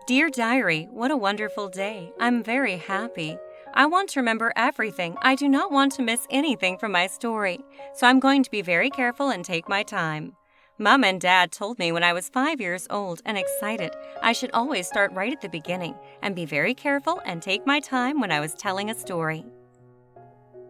Dear Diary, what a wonderful day. I'm very happy. I want to remember everything. I do not want to miss anything from my story, so I'm going to be very careful and take my time. Mom and Dad told me when I was 5 years old and excited, I should always start right at the beginning and be very careful and take my time when I was telling a story.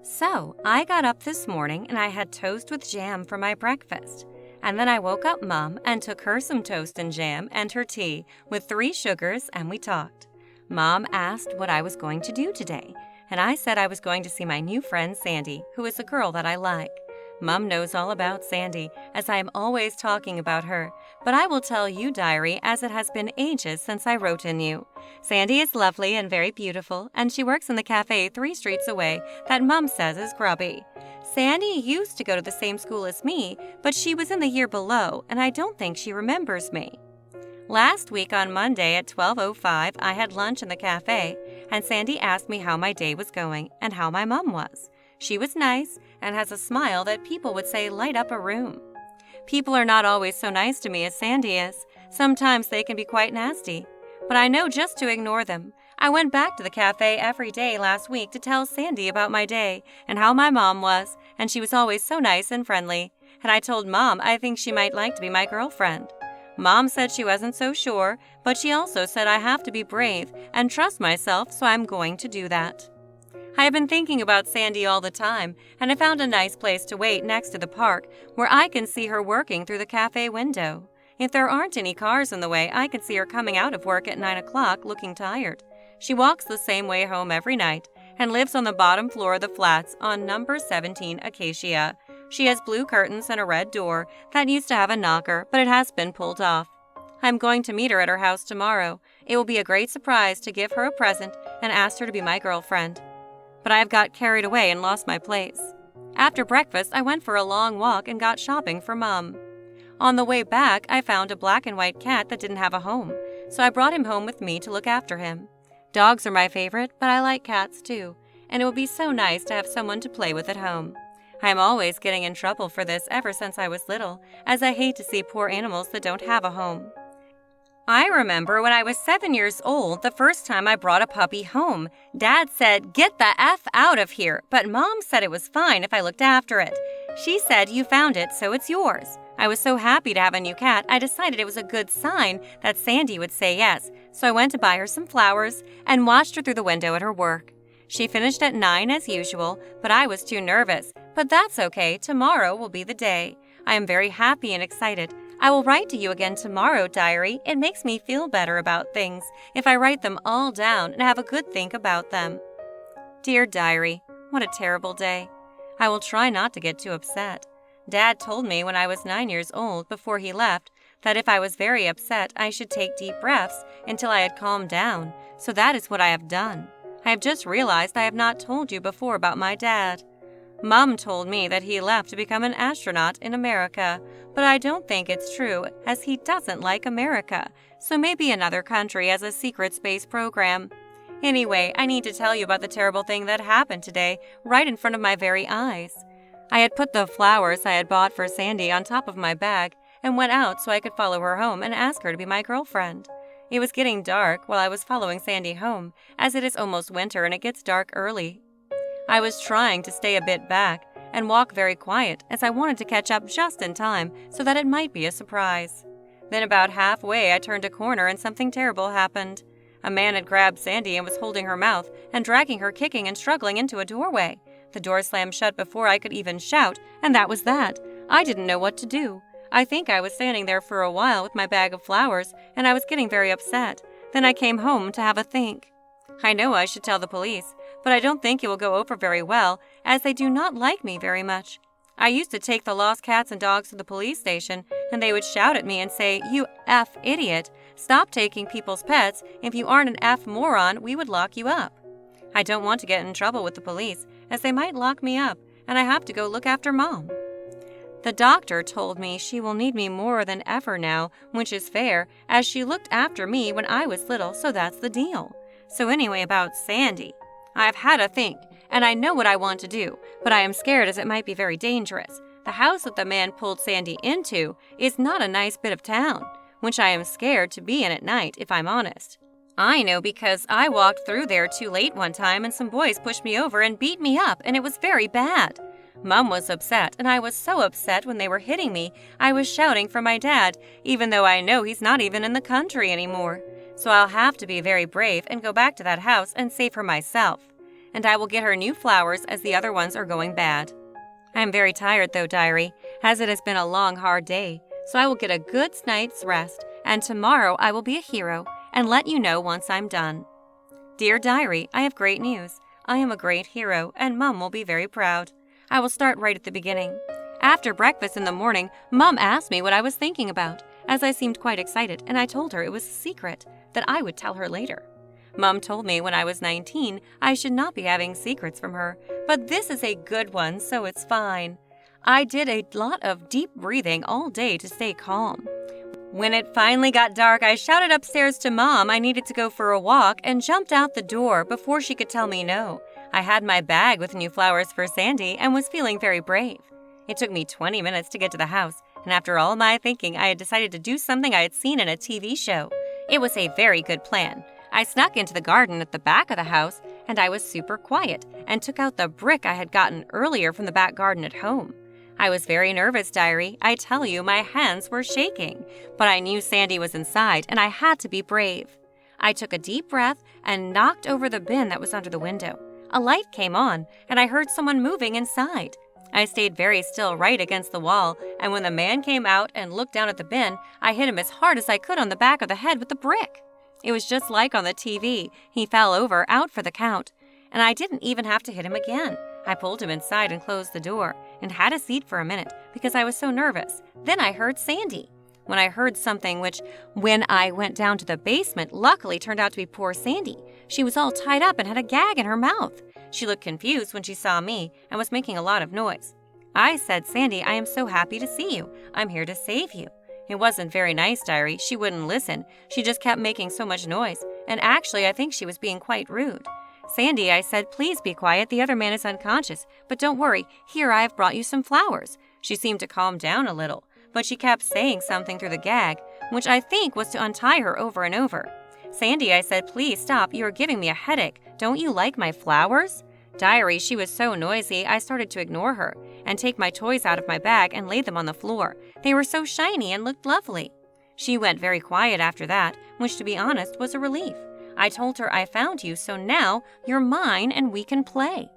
So, I got up this morning and I had toast with jam for my breakfast. And then I woke up Mom and took her some toast and jam and her tea with 3 sugars and we talked. Mom asked what I was going to do today, and I said I was going to see my new friend Sandy, who is a girl that I like. Mom knows all about Sandy, as I am always talking about her, but I will tell you, Diary, as it has been ages since I wrote in you. Sandy is lovely and very beautiful, and she works in the cafe 3 streets away that Mom says is grubby. Sandy used to go to the same school as me, but she was in the year below, and I don't think she remembers me. Last week on Monday at 12:05, I had lunch in the cafe, and Sandy asked me how my day was going and how my mom was. She was nice and has a smile that people would say light up a room. People are not always so nice to me as Sandy is. Sometimes they can be quite nasty, but I know just to ignore them. I went back to the cafe every day last week to tell Sandy about my day and how my mom was, and she was always so nice and friendly. And I told Mom I think she might like to be my girlfriend. Mom said she wasn't so sure, but she also said I have to be brave and trust myself, so I'm going to do that. I have been thinking about Sandy all the time, and I found a nice place to wait next to the park where I can see her working through the cafe window. If there aren't any cars in the way, I can see her coming out of work at 9 o'clock looking tired. She walks the same way home every night and lives on the bottom floor of the flats on number 17 Acacia. She has blue curtains and a red door that used to have a knocker, but it has been pulled off. I'm going to meet her at her house tomorrow. It will be a great surprise to give her a present and ask her to be my girlfriend. But I have got carried away and lost my place. After breakfast, I went for a long walk and got shopping for Mom. On the way back, I found a black and white cat that didn't have a home, so I brought him home with me to look after him. Dogs are my favorite, but I like cats too, and it would be so nice to have someone to play with at home. I am always getting in trouble for this ever since I was little, as I hate to see poor animals that don't have a home. I remember when I was 7 years old, the first time I brought a puppy home. Dad said, "Get the F out of here," but Mom said it was fine if I looked after it. She said, "You found it, so it's yours." I was so happy to have a new cat, I decided it was a good sign that Sandy would say yes, so I went to buy her some flowers and watched her through the window at her work. She finished at 9 as usual, but I was too nervous. But that's okay, tomorrow will be the day. I am very happy and excited. I will write to you again tomorrow, Diary. It makes me feel better about things if I write them all down and have a good think about them. Dear Diary, what a terrible day. I will try not to get too upset. Dad told me when I was 9 years old, before he left, that if I was very upset, I should take deep breaths until I had calmed down, so that is what I have done. I have just realized I have not told you before about my dad. Mom told me that he left to become an astronaut in America, but I don't think it's true, as he doesn't like America, so maybe another country has a secret space program. Anyway, I need to tell you about the terrible thing that happened today, right in front of my very eyes. I had put the flowers I had bought for Sandy on top of my bag and went out so I could follow her home and ask her to be my girlfriend. It was getting dark while I was following Sandy home, as it is almost winter and it gets dark early. I was trying to stay a bit back and walk very quiet, as I wanted to catch up just in time so that it might be a surprise. Then about halfway I turned a corner and something terrible happened. A man had grabbed Sandy and was holding her mouth and dragging her kicking and struggling into a doorway. The door slammed shut before I could even shout, and that was that. I didn't know what to do. I think I was standing there for a while with my bag of flowers, and I was getting very upset. Then I came home to have a think. I know I should tell the police, but I don't think it will go over very well, as they do not like me very much. I used to take the lost cats and dogs to the police station, and they would shout at me and say, "You F idiot, stop taking people's pets. If you aren't an F moron, we would lock you up." I don't want to get in trouble with the police, as they might lock me up, and I have to go look after Mom. The doctor told me she will need me more than ever now, which is fair, as she looked after me when I was little, so that's the deal. So anyway, about Sandy. I've had a think, and I know what I want to do, but I am scared as it might be very dangerous. The house that the man pulled Sandy into is not a nice bit of town, which I am scared to be in at night, if I'm honest. I know because I walked through there too late one time and some boys pushed me over and beat me up, and it was very bad. Mom was upset, and I was so upset when they were hitting me, I was shouting for my dad, even though I know he's not even in the country anymore. So I'll have to be very brave and go back to that house and save her myself. And I will get her new flowers as the other ones are going bad. I am very tired though, Diary, as it has been a long, hard day, so I will get a good night's rest, and tomorrow I will be a hero and let you know once I'm done. Dear Diary, I have great news. I am a great hero, and Mom will be very proud. I will start right at the beginning. After breakfast in the morning, Mom asked me what I was thinking about, as I seemed quite excited, and I told her it was a secret, that I would tell her later. Mom told me when I was 19 I should not be having secrets from her, but this is a good one, so it's fine. I did a lot of deep breathing all day to stay calm. When it finally got dark, I shouted upstairs to Mom I needed to go for a walk and jumped out the door before she could tell me no. I had my bag with new flowers for Sandy and was feeling very brave. It took me 20 minutes to get to the house, and after all my thinking, I had decided to do something I had seen in a TV show. It was a very good plan. I snuck into the garden at the back of the house, and I was super quiet and took out the brick I had gotten earlier from the back garden at home. I was very nervous, Diary. I tell you, my hands were shaking, but I knew Sandy was inside, and I had to be brave. I took a deep breath and knocked over the bin that was under the window. A light came on, and I heard someone moving inside. I stayed very still right against the wall, and when the man came out and looked down at the bin, I hit him as hard as I could on the back of the head with the brick. It was just like on the TV. He fell over, out for the count, and I didn't even have to hit him again. I pulled him inside and closed the door, and had a seat for a minute because I was so nervous. Then I heard Sandy. When I heard something which, when I went down to the basement, luckily turned out to be poor Sandy. She was all tied up and had a gag in her mouth. She looked confused when she saw me and was making a lot of noise. I said, Sandy, I am so happy to see you. I'm here to save you. It wasn't very nice, Diary. She wouldn't listen. She just kept making so much noise, and actually I think she was being quite rude. Sandy, I said, please be quiet. The other man is unconscious, but don't worry. Here I have brought you some flowers. She seemed to calm down a little, but she kept saying something through the gag, which I think was to untie her over and over. Sandy, I said, please stop. You are giving me a headache. Don't you like my flowers? Diary, she was so noisy, I started to ignore her and take my toys out of my bag and lay them on the floor. They were so shiny and looked lovely. She went very quiet after that, which to be honest was a relief. I told her I found you, so now you're mine and we can play.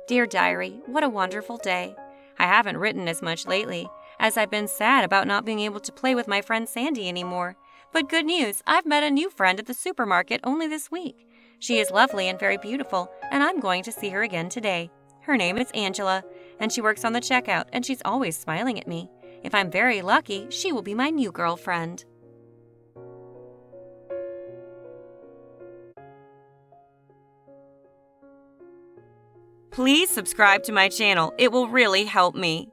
Dear Diary, what a wonderful day. I haven't written as much lately, as I've been sad about not being able to play with my friend Sandy anymore. But good news, I've met a new friend at the supermarket only this week. She is lovely and very beautiful, and I'm going to see her again today. Her name is Angela, and she works on the checkout, and she's always smiling at me. If I'm very lucky, she will be my new girlfriend. Please subscribe to my channel. It will really help me.